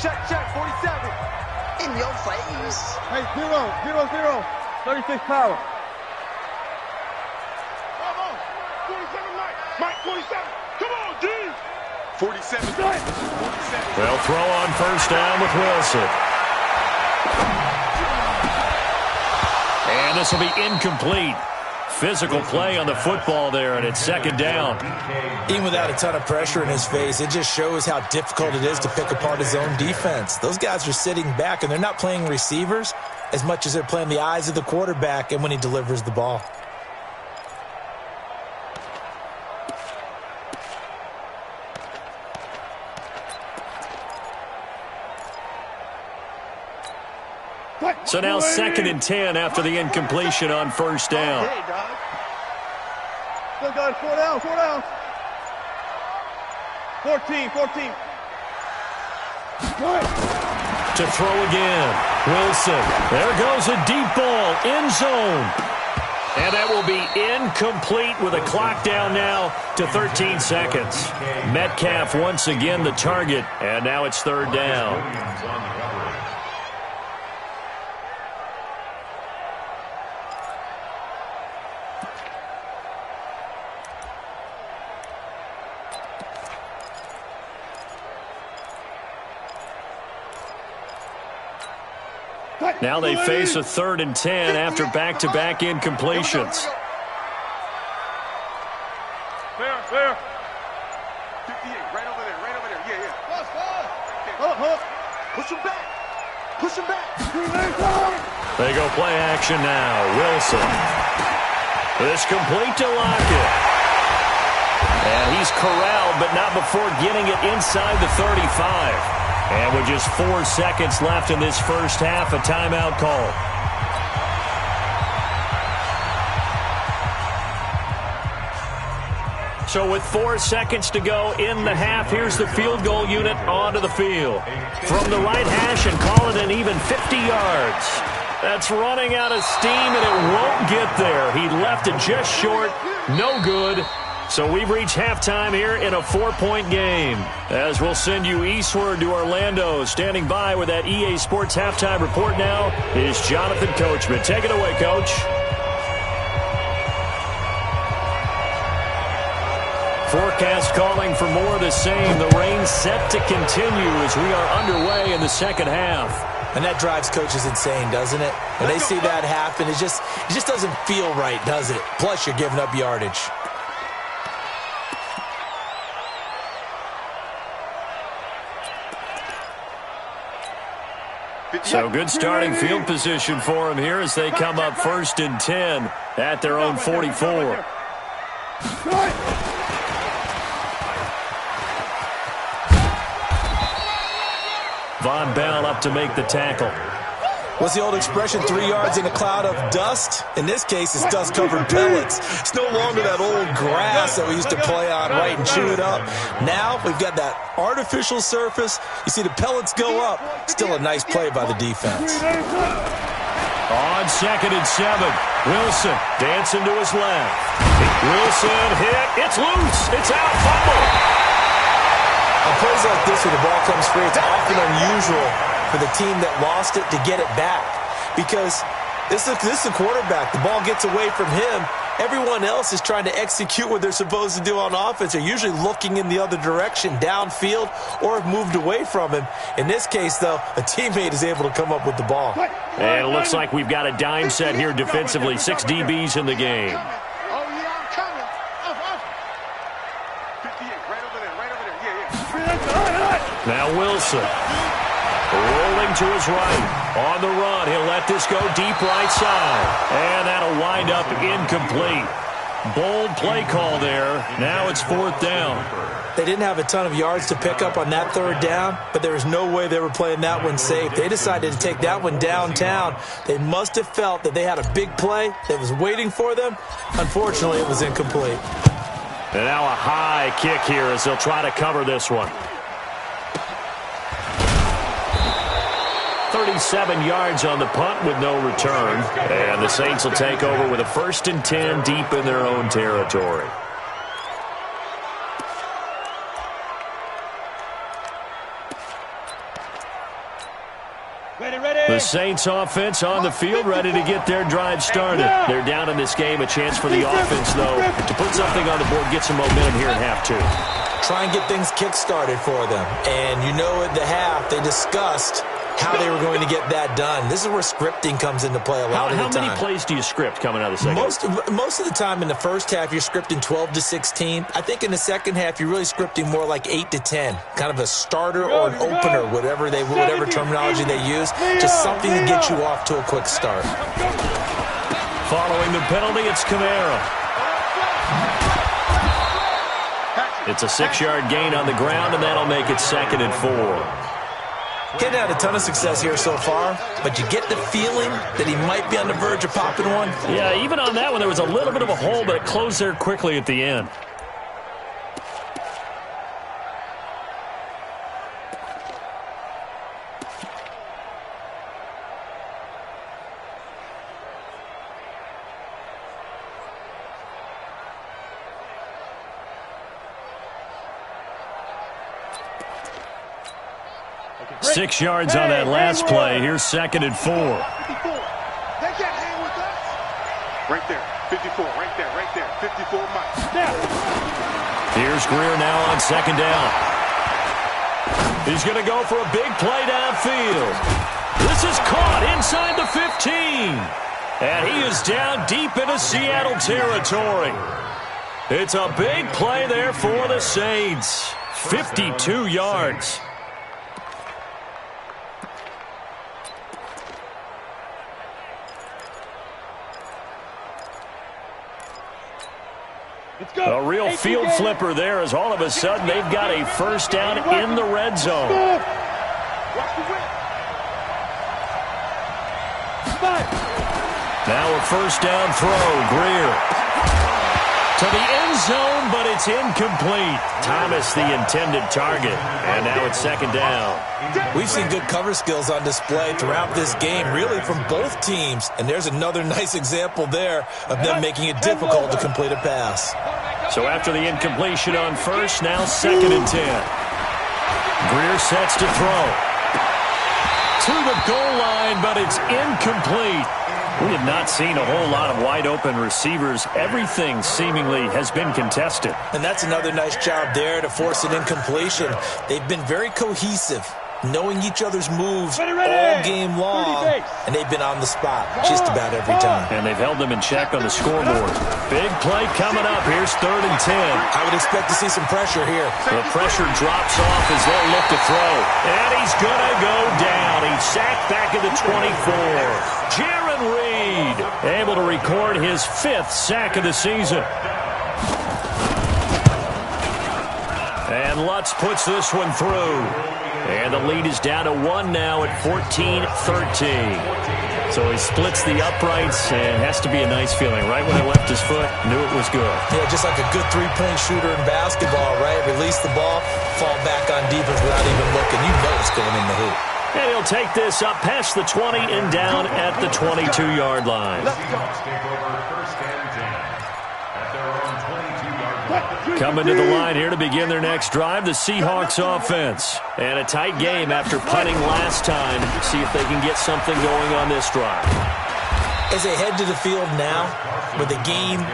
[SPEAKER 3] Check, 47. In your face.
[SPEAKER 2] Hey, 0. 36 power.
[SPEAKER 3] Come on. 47, Mike, 47. Come on, D. 47. 47.
[SPEAKER 1] They'll throw on first down with Wilson. And this will be incomplete. Physical play on the football there, and it's 2nd down.
[SPEAKER 4] Even without a ton of pressure in his face, it just shows how difficult it is to pick apart his own defense. Those guys are sitting back, and they're not playing receivers as much as they're playing the eyes of the quarterback and when he delivers the ball.
[SPEAKER 1] So now 2nd and 10 after the incompletion on first down.
[SPEAKER 2] Still got 4 down. 14.
[SPEAKER 1] To throw again. Wilson. There goes a deep ball. End zone. And that will be incomplete with a clock down now to 13 seconds. Metcalf once again the target. And now it's 3rd down. Now they face a 3rd and 10 after back-to-back incompletions.
[SPEAKER 2] There.
[SPEAKER 3] 58, right over there. Yeah. Push him back.
[SPEAKER 1] They go play action now. Wilson. This complete to Lockett. And he's corralled, but not before getting it inside the 35. And with just 4 seconds left in this first half, a timeout call. So with 4 seconds to go in the half, here's the field goal unit onto the field. From the right hash and call it an even 50 yards. That's running out of steam, and it won't get there. He left it just short. No good. So we've reached halftime here in a 4-point game. As we'll send you eastward to Orlando. Standing by with that EA Sports halftime report now is Jonathan Coachman. Take it away, Coach. Forecast calling for more of the same. The rain set to continue as we are underway in the second half.
[SPEAKER 4] And that drives coaches insane, doesn't it? When they see that happen, it just doesn't feel right, does it? Plus, you're giving up yardage.
[SPEAKER 1] So good starting field position for them here as they come up 1st and 10 at their own 44. Von Bell up to make the tackle.
[SPEAKER 4] What's the old expression, 3 yards in a cloud of dust? In this case, it's dust-covered pellets. It's no longer that old grass that we used to play on, right, and chew it up. Now we've got that artificial surface. You see the pellets go up. Still a nice play by the defense.
[SPEAKER 1] On 2nd and 7, Wilson dancing to his left. Wilson hit. It's loose. It's out. Fumble.
[SPEAKER 4] On plays like this where the ball comes free, it's often unusual for the team that lost it to get it back. Because this is the quarterback. The ball gets away from him. Everyone else is trying to execute what they're supposed to do on offense. They're usually looking in the other direction, downfield, or have moved away from him. In this case, though, a teammate is able to come up with the ball.
[SPEAKER 1] And it looks like we've got a dime set here defensively. 6 DBs in the game. Now Wilson. Rolling to his right. On the run. He'll let this go deep right side. And that'll wind up incomplete. Bold play call there. Now it's 4th down.
[SPEAKER 4] They didn't have a ton of yards to pick up on that 3rd down, but there was no way they were playing that one safe. They decided to take that one downtown. They must have felt that they had a big play that was waiting for them. Unfortunately, it was incomplete.
[SPEAKER 1] And now a high kick here as they'll try to cover this one. 37 yards on the punt with no return. And the Saints will take over with a 1st and 10 deep in their own territory. The Saints offense on the field, ready to get their drive started. They're down in this game. A chance for the offense, though, to put something on the board, get some momentum here in half 2.
[SPEAKER 4] Try and get things kick-started for them. And you know at the half, they discussed how they were going to get that done. This is where scripting comes into play a lot of the time.
[SPEAKER 1] How many plays do you script coming out of the second?
[SPEAKER 4] Most of the time in the first half, you're scripting 12 to 16. I think in the second half, you're really scripting more like 8 to 10. Kind of a starter or an opener, whatever terminology they use. Just something to get you off to a quick start.
[SPEAKER 1] Following the penalty, it's Kamara. It's a 6-yard gain on the ground, and that'll make it 2nd and 4.
[SPEAKER 4] Getting had a ton of success here so far, but you get the feeling that he might be on the verge of popping one.
[SPEAKER 1] Yeah, even on that one, there was a little bit of a hole, but it closed there quickly at the end.
[SPEAKER 2] Great.
[SPEAKER 1] 6 yards on that last play. Here's 2nd and 4.
[SPEAKER 3] 54. They can't hang with us. Right there. 54. Right there. Right there. 54 miles.
[SPEAKER 1] Here's Greer now on 2nd down. He's going to go for a big play downfield. This is caught inside the 15. And he is down deep into Seattle territory. It's a big play there for the Saints. 52 yards. A real field flipper there as all of a sudden they've got a first down in the red zone. Now a first down throw, Greer. to the end zone, but it's incomplete. Thomas, the intended target, and now it's second down.
[SPEAKER 4] We've seen good cover skills on display throughout this game, really from both teams, and there's another nice example there of them making it difficult to complete a pass.
[SPEAKER 1] So after the incompletion on first, now second and 10. Greer sets to throw. To the goal line, but it's incomplete. We have not seen a whole lot of wide-open receivers. Everything seemingly has been contested.
[SPEAKER 4] And that's another nice job there to force an incompletion. They've been very cohesive, knowing each other's moves all game long, and they've been on the spot just about every time.
[SPEAKER 1] And they've held them in check on the scoreboard. Big play coming up. Here's third and 10.
[SPEAKER 4] I would expect to see some pressure here.
[SPEAKER 1] The pressure drops off as they look to throw. And he's going to go down. He's sacked back at the 24. Jaron Reed able to record his 5th sack of the season. And Lutz puts this one through. And the lead is down to 1 now at 14-13. So he splits the uprights, and has to be a nice feeling. Right when it left his foot, knew it was good.
[SPEAKER 4] Yeah, just like a good three-point shooter in basketball, right? Release the ball, fall back on defense without even looking. You know it's going in the hoop.
[SPEAKER 1] And he'll take this up past the 20 and down at the 22-yard line. Coming to the line here to begin their next drive, the Seahawks offense. And a tight game after punting last time. See if they can get something going on this drive.
[SPEAKER 4] As they head to the field now, with the game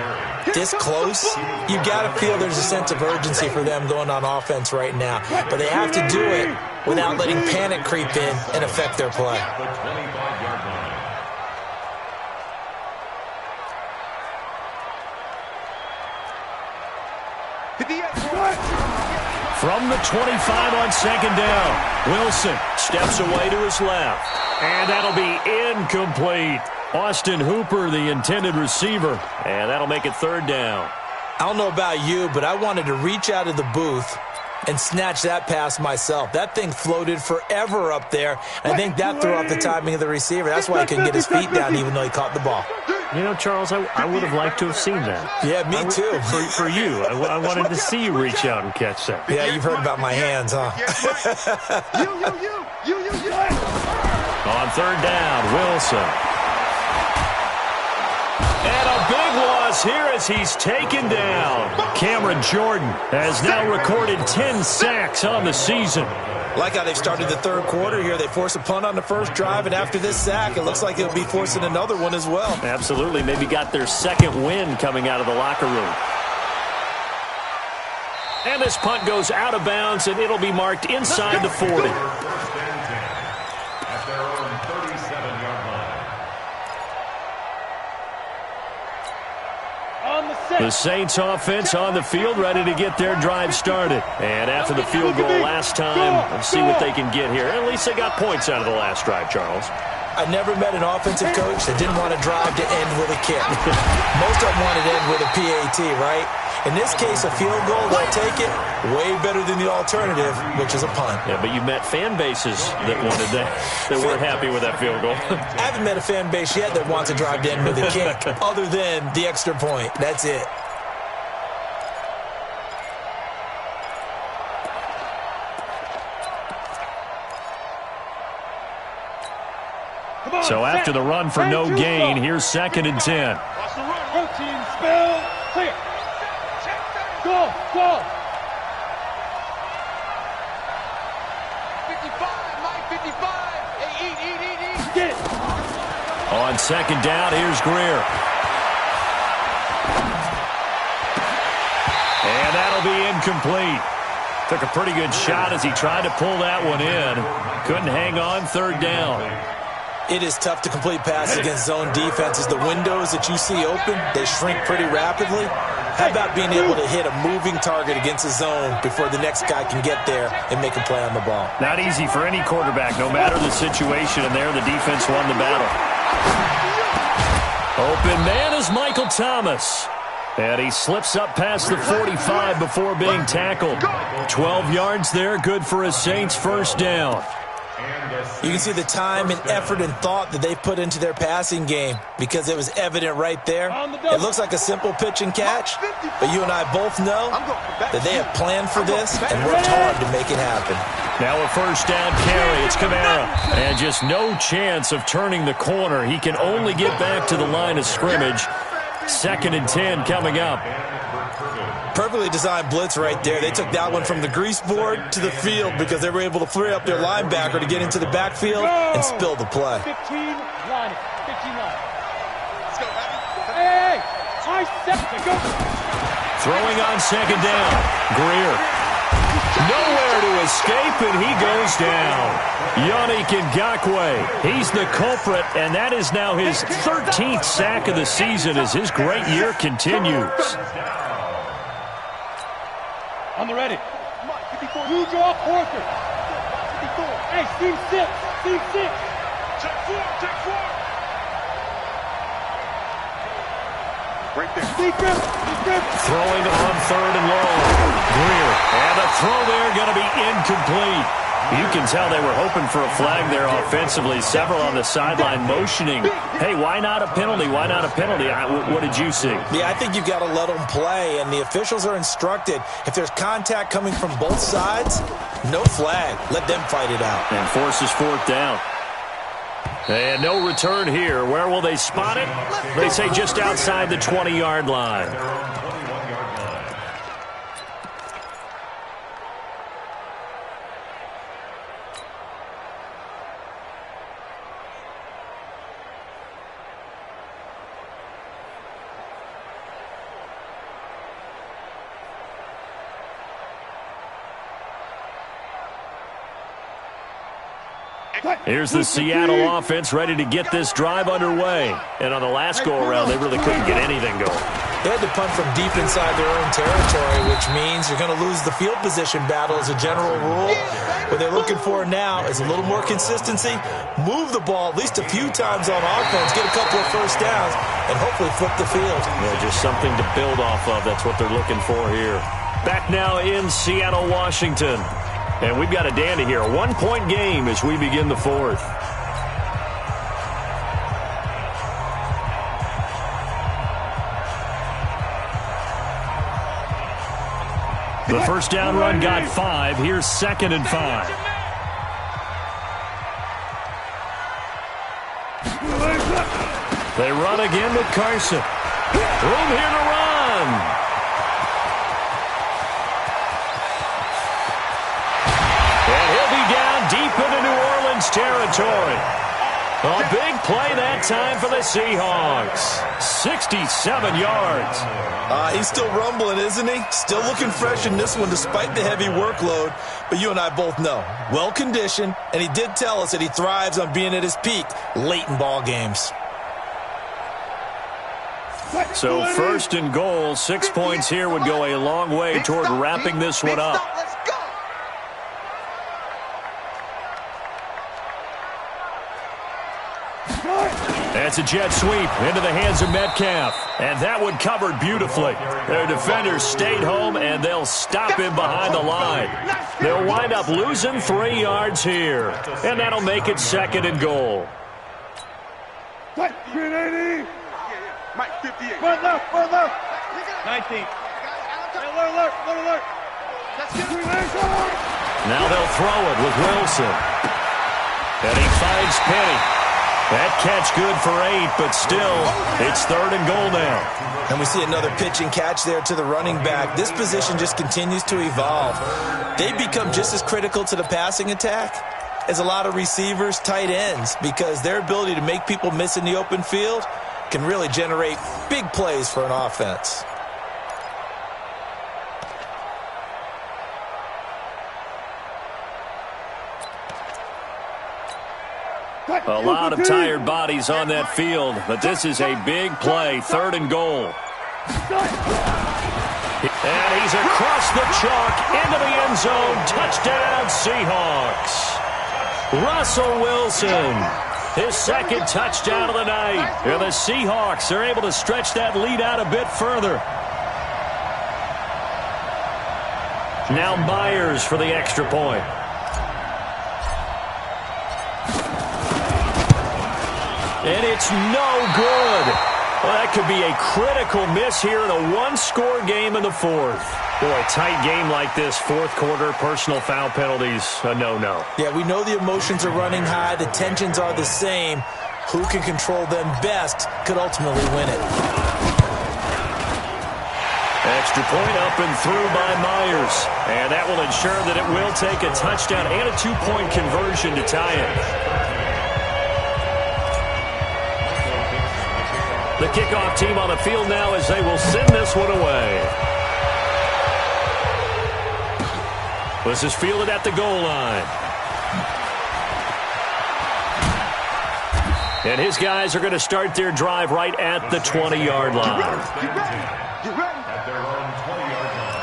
[SPEAKER 4] this close, you got to feel there's a sense of urgency for them going on offense right now. But they have to do it without letting panic creep in and affect their play.
[SPEAKER 1] From the 25 on second down, Wilson steps away to his left. And that'll be incomplete. Austin Hooper, the intended receiver. And that'll make it third down.
[SPEAKER 4] I don't know about you, but I wanted to reach out of the booth and snatch that pass myself. That thing floated forever up there. I think that threw off the timing of the receiver. That's why he couldn't get his feet down even though he caught the ball.
[SPEAKER 1] You know, Charles, I would have liked to have seen that.
[SPEAKER 4] Yeah, me too.
[SPEAKER 1] For you. I wanted to see you reach out and catch that.
[SPEAKER 4] Yeah, you've heard about my hands, huh?
[SPEAKER 1] On third down, Wilson. And a big loss here as he's taken down. Cameron Jordan has now recorded 10 sacks on the season.
[SPEAKER 4] Like how they've started the third quarter here. They force a punt on the first drive, and after this sack, it looks like they'll be forcing another one as well.
[SPEAKER 1] Absolutely. Maybe got their second win coming out of the locker room. And this punt goes out of bounds, and it'll be marked inside the 40. The Saints offense on the field, ready to get their drive started. And after the field goal last time, let's see what they can get here. At least they got points out of the last drive, Charles.
[SPEAKER 4] I never met an offensive coach that didn't want to drive to end with a kick. Most of them wanted to end with a PAT, right? In this case, a field goal, they'll take it. Way better than the alternative, which is a punt.
[SPEAKER 1] Yeah, but you met fan bases that wanted that, that weren't happy with that field goal.
[SPEAKER 4] I haven't met a fan base yet that wants to drive to end with a kick, other than the extra point. That's it.
[SPEAKER 1] So after the run for no gain, here's second and 10.
[SPEAKER 2] Watch the run. Routine, spell, clear. Go, go. 55, Mike, 55. Hey, eat. Get it.
[SPEAKER 1] On second down, here's Greer. And that'll be incomplete. Took a pretty good shot as he tried to pull that one in. Couldn't hang on, third down.
[SPEAKER 4] It is tough to complete passes against zone defenses. The windows that you see open, they shrink pretty rapidly. How about being able to hit a moving target against a zone before the next guy can get there and make a play on the ball?
[SPEAKER 1] Not easy for any quarterback, no matter the situation, and there the defense won the battle. Open man is Michael Thomas. And he slips up past the 45 before being tackled. 12 yards there, good for a Saints first down.
[SPEAKER 4] You can see the time and effort and thought that they put into their passing game because it was evident right there. It looks like a simple pitch and catch, but you and I both know that they have planned for this and worked hard to make it happen.
[SPEAKER 1] Now a first down carry. It's Kamara. And just no chance of turning the corner. He can only get back to the line of scrimmage. 2nd and 10 coming up.
[SPEAKER 4] Perfectly designed blitz right there. They took that one from the grease board to the field because they were able to free up their linebacker to get into the backfield and spill the play.
[SPEAKER 2] 15 line. 15 line. Let's go, baby. Hey, high step. Go.
[SPEAKER 1] Throwing on 2nd down. Greer. Nowhere to escape, and he goes down. Yannick Ngakoue. He's the culprit, and that is now his 13th sack of the season as his great year continues.
[SPEAKER 2] On the ready. You draw Porter. Hey, team 6. Team 6.
[SPEAKER 3] Check 4. Check 4. Right there.
[SPEAKER 2] Defense.
[SPEAKER 1] Throwing on 3rd and long. Greer. And the throw there going to be incomplete. You can tell they were hoping for a flag there offensively. Several on the sideline motioning. Hey, why not a penalty? Why not a penalty? What did you see?
[SPEAKER 4] Yeah, I think you've got to let them play, and the officials are instructed. If there's contact coming from both sides, no flag. Let them fight it out.
[SPEAKER 1] And forces 4th down. And no return here. Where will they spot it? They say just outside the 20-yard line. Here's the Seattle offense ready to get this drive underway. And on the last go-around, they really couldn't get anything going.
[SPEAKER 4] They had to punt from deep inside their own territory, which means you're going to lose the field position battle as a general rule. What they're looking for now is a little more consistency, move the ball at least a few times on offense, get a couple of first downs, and hopefully flip the field.
[SPEAKER 1] Yeah, just something to build off of. That's what they're looking for here. Back now in Seattle, Washington. And we've got a dandy here. A 1-point game as we begin the 4th. The first down run got 5. Here's 2nd and 5. They run again with Carson. Room here to run. And he'll be down deep into New Orleans territory. A big play that time for the Seahawks. 67 yards.
[SPEAKER 4] He's still rumbling, isn't he? Still looking fresh in this one despite the heavy workload. But you and I both know, well-conditioned, and he did tell us that he thrives on being at his peak late in ball games.
[SPEAKER 1] So 1st and goal, 6 points here would go a long way toward wrapping this one up. That's a jet sweep into the hands of Metcalf. And that one covered beautifully. Their defenders stayed home, and they'll stop him behind the line. They'll wind up losing 3 yards here. And that'll make it 2nd and goal.
[SPEAKER 2] 380.
[SPEAKER 3] Mike, 58.
[SPEAKER 2] One left. 19. Alert.
[SPEAKER 1] Now they'll throw it with Wilson. And he finds Penny. That catch good for 8, but still, it's 3rd and goal now.
[SPEAKER 4] And we see another pitch and catch there to the running back. This position just continues to evolve. They become just as critical to the passing attack as a lot of receivers, tight ends, because their ability to make people miss in the open field can really generate big plays for an offense.
[SPEAKER 1] A lot of tired bodies on that field, but this is a big play, 3rd and goal. And he's across the chalk into the end zone. Touchdown, Seahawks. Russell Wilson, his 2nd touchdown of the night. And the Seahawks are able to stretch that lead out a bit further. Now Myers for the extra point. And it's no good. Well, that could be a critical miss here in a one-score game in the fourth. Boy, a tight game like this, fourth quarter, personal foul penalties, a no-no.
[SPEAKER 4] Yeah, we know the emotions are running high. The tensions are the same. Who can control them best could ultimately win it.
[SPEAKER 1] Extra point up and through by Myers. And that will ensure that it will take a touchdown and a two-point conversion to tie it. The kickoff team on the field now as they will send this one away. This is fielded at the goal line. And his guys are going to start their drive right at the 20-yard line.
[SPEAKER 3] Get ready.
[SPEAKER 5] At their own 20-yard line.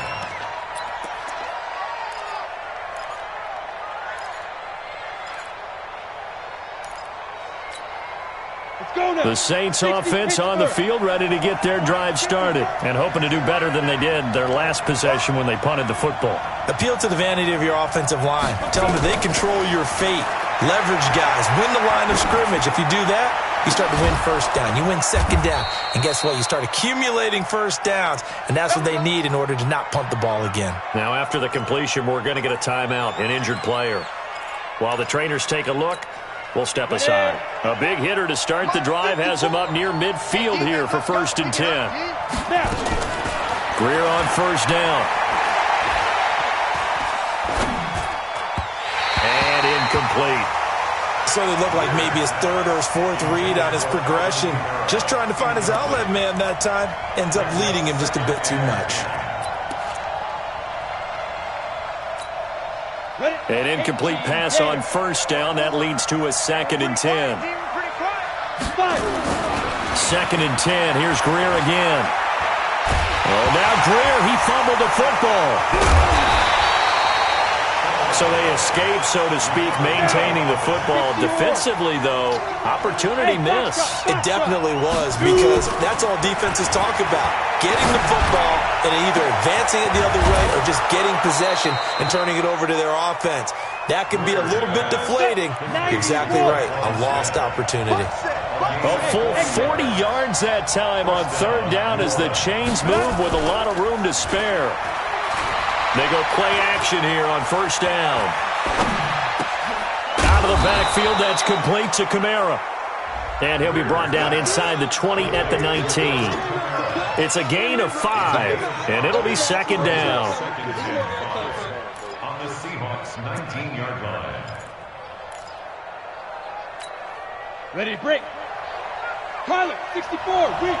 [SPEAKER 1] The Saints offense on the field, ready to get their drive started and hoping to do better than they did their last possession when they punted the football.
[SPEAKER 4] Appeal to the vanity of your offensive line. Tell them that they control your fate. Leverage guys. Win the line of scrimmage. If you do that, you start to win first down. You win second down. And guess what? You start accumulating first downs, and that's what they need in order to not punt the ball again.
[SPEAKER 1] Now, after the completion, we're going to get a timeout, an injured player. While the trainers take a look, we'll step aside. A big hitter to start the drive has him up near midfield here for 1st and 10. Greer on first down. And incomplete.
[SPEAKER 4] So they look like maybe his third or his fourth read on his progression. Just trying to find his outlet man that time. Ends up leading him just a bit too much.
[SPEAKER 1] An incomplete pass on first down. That leads to a 2nd and 10. 2nd and 10. Here's Greer again. Oh, now Greer, he fumbled the football. So they escape, so to speak, maintaining the football. Defensively, though, opportunity miss.
[SPEAKER 4] It definitely was, because that's all defenses talk about. Getting the football and either advancing it the other way or just getting possession and turning it over to their offense. That can be a little bit deflating. You're exactly right. A lost opportunity.
[SPEAKER 1] A full 40 yards that time on 3rd down as the chains move with a lot of room to spare. They go play action here on 1st down. Out of the backfield, that's complete to Kamara. And he'll be brought down inside the 20 at the 19. It's a gain of 5, and it'll be 2nd down.
[SPEAKER 5] On the Seahawks 19-yard line.
[SPEAKER 2] Ready to break. Tyler, 64, weak.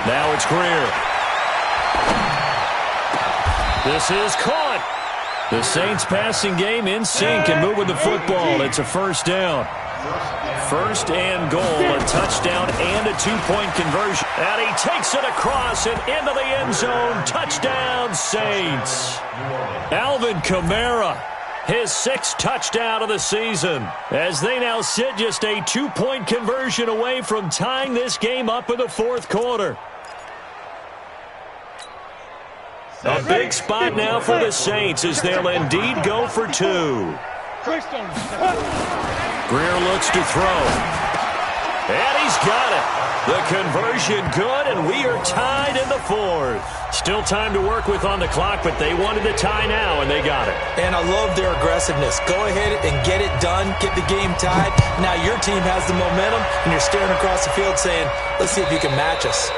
[SPEAKER 1] Now it's Greer. This is caught. The Saints passing game in sync and moving the football. It's a 1st down. 1st and goal, a touchdown and a two-point conversion. And he takes it across and into the end zone. Touchdown, Saints. Alvin Kamara, his 6th touchdown of the season, as they now sit just a two-point conversion away from tying this game up in the 4th quarter. A big spot now for the Saints as they'll indeed go for 2. Greer looks to throw. And he's got it. The conversion good, and we are tied in the 4th. Still time to work with on the clock, but they wanted the tie now, and they got it.
[SPEAKER 4] And I love their aggressiveness. Go ahead and get it done. Get the game tied. Now your team has the momentum, and you're staring across the field saying, let's see if you can match us.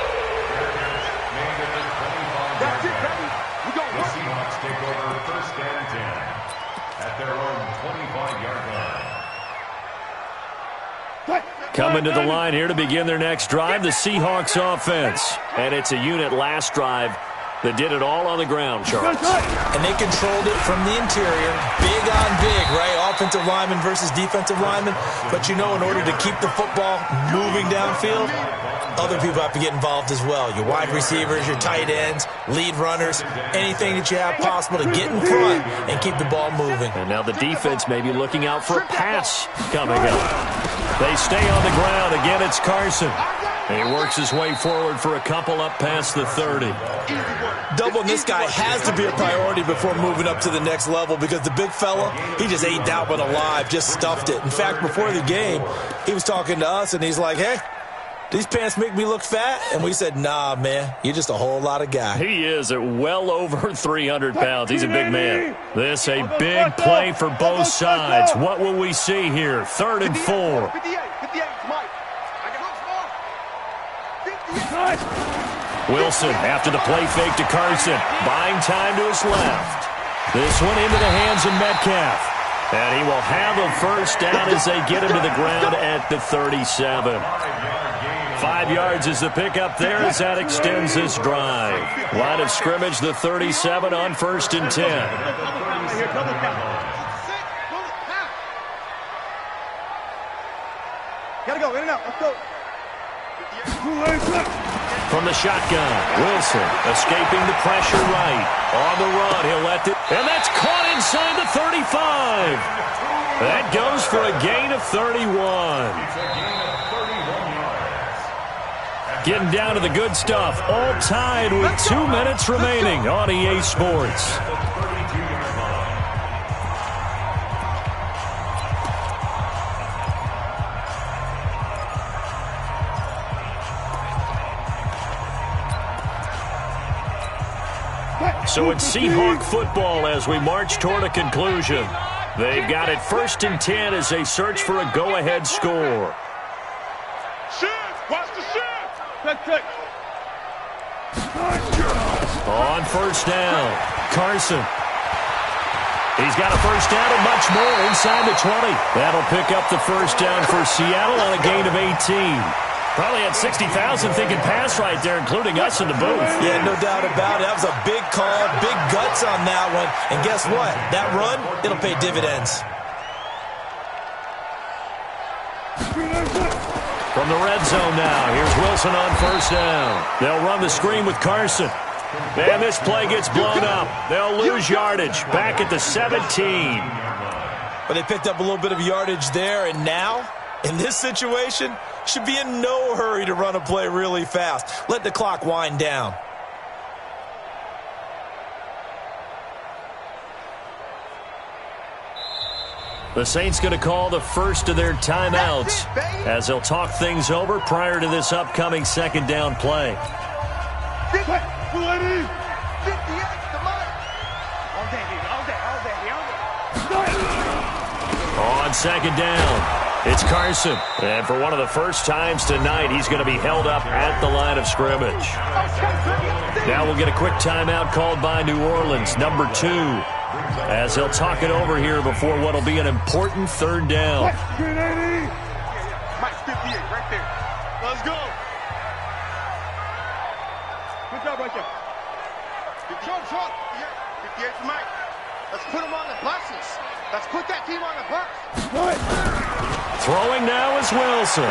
[SPEAKER 5] The Seahawks take over 1st and 10 at their own 25-yard line.
[SPEAKER 1] Coming to the line here to begin their next drive, the Seahawks offense. And it's a unit last drive that did it all on the ground, Charles.
[SPEAKER 4] And they controlled it from the interior. Big on big, right? Offensive lineman versus defensive lineman. But you know, in order to keep the football moving downfield, other people have to get involved as well. Your wide receivers, your tight ends, lead runners, anything that you have possible to get in front and keep the ball moving.
[SPEAKER 1] And now the defense may be looking out for a pass coming up. They stay on the ground. Again, it's Carson. He works his way forward for a couple up past the 30.
[SPEAKER 4] Doubling this guy has to be a priority before moving up to the next level because the big fella, he just ate that one alive, just stuffed it. In fact, before the game, he was talking to us, and he's like, hey, these pants make me look fat? And we said, nah, man, you're just a whole lot of guy.
[SPEAKER 1] He is at well over 300 pounds. He's a big man. This a big play for both sides. What will we see here? 3rd and 4.
[SPEAKER 2] 58, Mike.
[SPEAKER 1] Wilson after the play fake to Carson. Buying time to his left. This one into the hands of Metcalf. And he will have a first down as they get him to the ground at the 37. 5 yards is the pickup there as that extends this drive. Line of scrimmage, the 37 on 1st and 10.
[SPEAKER 2] Gotta go, in and out, let's go.
[SPEAKER 1] From the shotgun, Wilson escaping the pressure right. On the run, he'll let it. And that's caught inside the 35. That goes for a gain of 31. Getting down to the good stuff. All tied with 2 minutes remaining on EA Sports. So it's Seahawk football as we march toward a conclusion. They've got it 1st and 10 as they search for a go-ahead score.
[SPEAKER 3] Shift! Watch the shift!
[SPEAKER 2] Check.
[SPEAKER 1] On 1st down, Carson. He's got a first down and much more inside the 20. That'll pick up the first down for Seattle on a gain of 18. Probably had 60,000 thinking pass right there, including us in the booth.
[SPEAKER 4] Yeah, no doubt about it. That was a big call, big guts on that one. And guess what? That run, it'll pay dividends.
[SPEAKER 1] From the red zone now, here's Wilson on 1st down. They'll run the screen with Carson. And this play gets blown up. They'll lose yardage back at the 17.
[SPEAKER 4] But they picked up a little bit of yardage there, and now, in this situation, should be in no hurry to run a play really fast. Let the clock wind down.
[SPEAKER 1] The Saints going to call the first of their timeouts as they'll talk things over prior to this upcoming 2nd down play. On 2nd down, it's Carson. And for one of the first times tonight, he's going to be held up at the line of scrimmage. Now we'll get a quick timeout called by New Orleans, number 2, as they'll talk it over here before what will be an important 3rd down.
[SPEAKER 2] Mike, 58, right there. Let's go. Good job right there. Short. 58 for Mike. Let's put him on the buses. Let's put that team on the bus.
[SPEAKER 1] Throwing now is Wilson.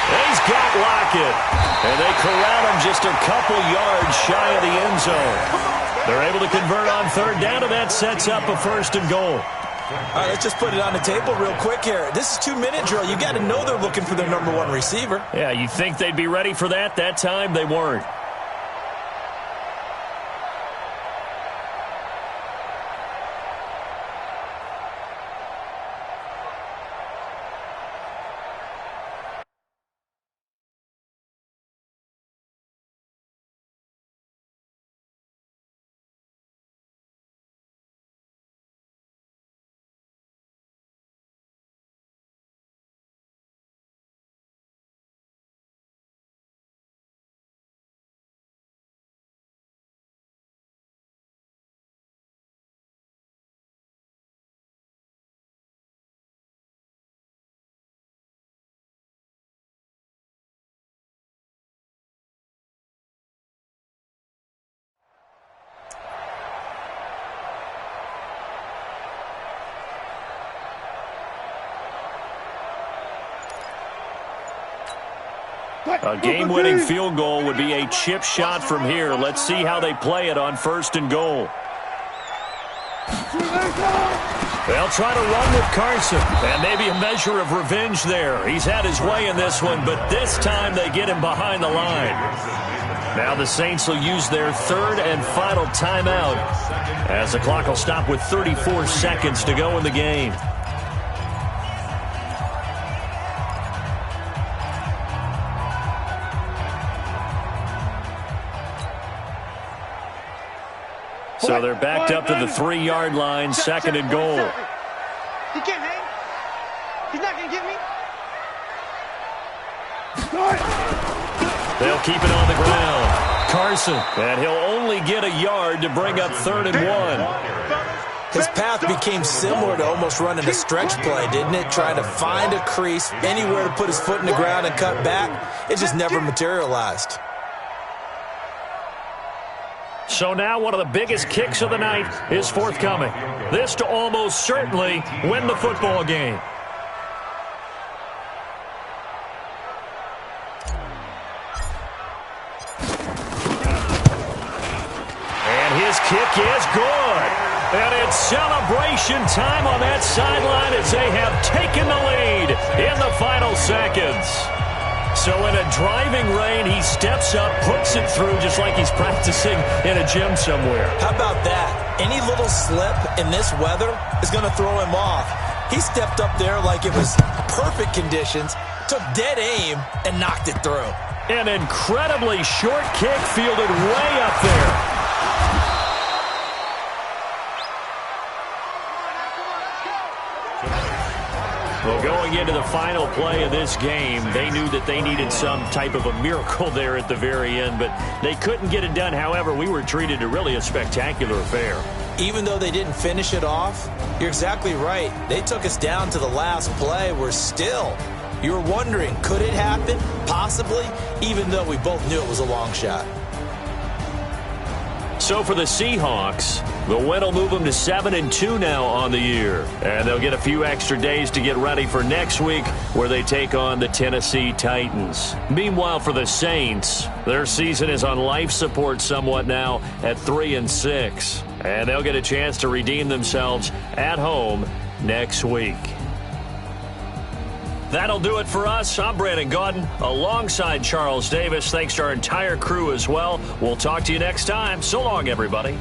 [SPEAKER 1] He's got Lockett. And they corral him just a couple yards shy of the end zone. They're able to convert on 3rd down, and that sets up a 1st and goal.
[SPEAKER 4] All right, let's just put it on the table real quick here. This is 2-minute drill. You got to know they're looking for their number 1 receiver.
[SPEAKER 1] Yeah, you think they'd be ready for that? That time they weren't. A game-winning field goal would be a chip shot from here. Let's see how they play it on 1st and goal. They'll try to run with Carson, and maybe a measure of revenge there. He's had his way in this one, but this time they get him behind the line. Now the Saints will use their third and final timeout as the clock will stop with 34 seconds to go in the game. So they're backed up to the 3-yard line, second and goal.
[SPEAKER 2] He can't hang. He's not going to get me.
[SPEAKER 1] They'll keep it on the ground. Carson, and he'll only get a yard to bring up 3rd and 1.
[SPEAKER 4] His path became similar to almost running a stretch play, didn't it? Trying to find a crease, anywhere to put his foot in the ground and cut back. It just never materialized.
[SPEAKER 1] So now one of the biggest kicks of the night is forthcoming. This to almost certainly win the football game. And his kick is good. And it's celebration time on that sideline as they have taken the lead in the final seconds. So in a driving rain, he steps up, puts it through just like he's practicing in a gym somewhere.
[SPEAKER 4] How about that? Any little slip in this weather is going to throw him off. He stepped up there like it was perfect conditions, took dead aim, and knocked it through.
[SPEAKER 1] An incredibly short kick fielded way up there. Well, going into the final play of this game, they knew that they needed some type of a miracle there at the very end, but they couldn't get it done. However, we were treated to really a spectacular affair.
[SPEAKER 4] Even though they didn't finish it off, you're exactly right. They took us down to the last play. We're still. You were wondering, could it happen? Possibly, even though we both knew it was a long shot.
[SPEAKER 1] So for the Seahawks, the win will move them to 7-2 now on the year. And they'll get a few extra days to get ready for next week where they take on the Tennessee Titans. Meanwhile, for the Saints, their season is on life support somewhat now at 3-6. And they'll get a chance to redeem themselves at home next week. That'll do it for us. I'm Brandon Gaudin alongside Charles Davis. Thanks to our entire crew as well. We'll talk to you next time. So long, everybody.